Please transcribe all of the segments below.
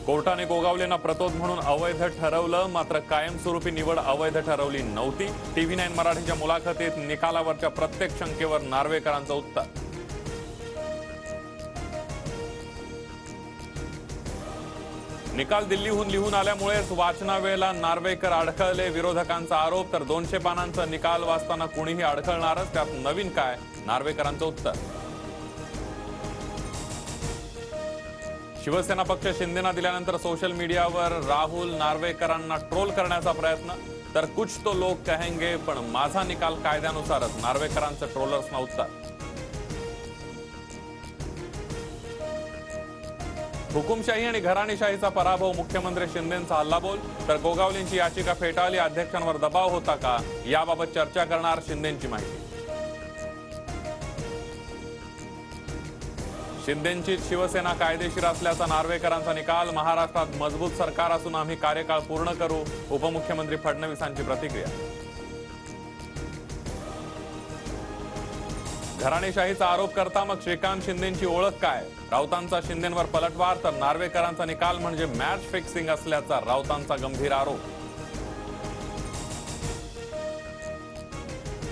कोर्टाने गोगावलेंना प्रतोद म्हणून अवैध ठरवलं, मात्र कायमस्वरूपी निवड अवैध ठरवली नव्हती। टीव्ही 9 मराठीच्या मुलाखतीत निकालावरच्या प्रत्येक शंकेवर नार्वेकरांचं उत्तर। निकाल दिल्लीहून लिहून आल्यामुळेच वाचनावेळेला नार्वेकर अडखळले, विरोधकांचा आरोप। तर 200 पानांचा निकाल वाचताना कुणीही अडखळणारच, त्यात नवीन काय, नार्वेकरांचं उत्तर। शिवसेना पक्ष शिंदेना दिल्यानंतर सोशल मीडियावर राहुल नार्वेकरांना ट्रोल करण्याचा प्रयत्न। तर कुछ तो लोग कहेंगे, पण माझा निकाल कायद्यानुसारच, नार्वेकरांचं ट्रोलर्सना उत्तर। हुकुमशाही आणि घराणेशाहीचा पराभव, मुख्यमंत्री शिंदेंचा हल्लाबोल। तर गोगावलेंची याचिका फेटाळली, अध्यक्षांवर दबाव होता का, याबाबत चर्चा करणार शिंदेंची माहिती। शिंदेंची शिवसेना कायदेशीर असल्याचा नार्वेकरांचा निकाल, महाराष्ट्रात मजबूत सरकार असून आम्ही कार्यकाळ पूर्ण करू, उपमुख्यमंत्री फडणवीसांची प्रतिक्रिया। घराणेशाहीचा आरोप करता मग श्रीकांत शिंदेंची ओळख काय, राऊतांचा शिंदेंवर पलटवार। तर नार्वेकरांचा निकाल म्हणजे मॅच फिक्सिंग असल्याचा राऊतांचा गंभीर आरोप।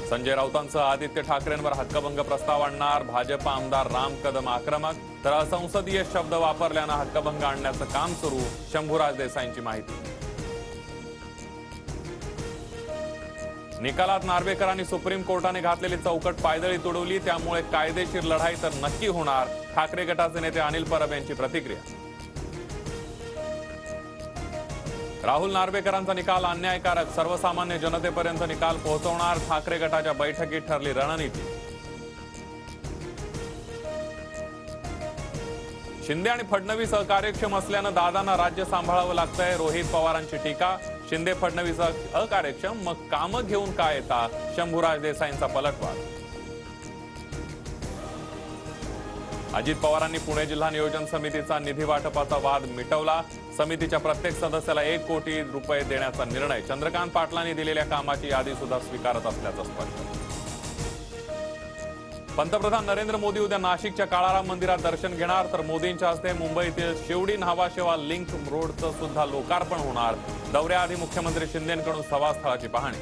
संजय राऊतांसह आदित्य ठाकरेंवर हक्कभंग प्रस्ताव आणणार, भाजप आमदार राम कदम आक्रमक। तर असंसदीय शब्द वापरल्यानं हक्कभंग आणण्याचं काम सुरू, शंभूराज देसाईंची माहिती। निकालात नार्वेकरांनी सुप्रीम कोर्टाने घातलेली चौकट पायदळी तुडवली, त्यामुळे कायदेशीर लढाई तर नक्की होणार, ठाकरे गटाचे नेते अनिल परब यांची प्रतिक्रिया। राहुल नार्वेकरांचा निकाल अन्यायकारक, सर्वसामान्य जनतेपर्यंत निकाल पोहोचवणार, ठाकरे गटाच्या बैठकीत ठरली रणनीती। शिंदे आणि फडणवीस अकार्यक्षम असल्यानं दादांना राज्य सांभाळावं लागतंय, रोहित पवारांची टीका। शिंदे फडणवीस अकार्यक्षम, मग कामं घेऊन काय येतात, शंभूराज देसाईंचा पलटवार। अजित पवारांनी पुणे जिल्हा नियोजन समितीचा निधी वाटपाचा वाद मिटवला, समितीच्या प्रत्येक सदस्याला 1 कोटी रुपये देण्याचा निर्णय। चंद्रकांत पाटलांनी दिलेल्या कामाची यादी सुद्धा स्वीकारत असल्याचं स्पष्ट। पंतप्रधान नरेंद्र मोदी उद्या नाशिकच्या काळाराम मंदिरात दर्शन घेणार, तर मोदींच्या हस्ते मुंबईतील शिवडी न्हावाशेवा लिंक रोडचं सुद्धा लोकार्पण होणार। दौऱ्याआधी मुख्यमंत्री शिंदेंकडून सभास्थळाची पाहणी।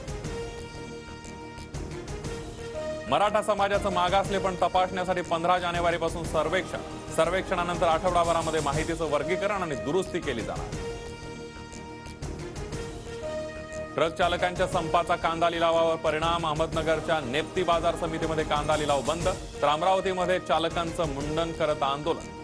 मराठा समाजाचं मागासलेपण तपासण्यासाठी 15 जानेवारीपासून सर्वेक्षणानंतर आठवडाभरामध्ये माहितीचं वर्गीकरण आणि दुरुस्ती केली जाणार। ट्रक चालकांच्या संपाचा कांदा लिलावावर परिणाम, अहमदनगरच्या नेप्ती बाजार समितीमध्ये कांदा लिलाव बंद। तर अमरावतीमध्ये चालकांचं मुंडन करत आंदोलन।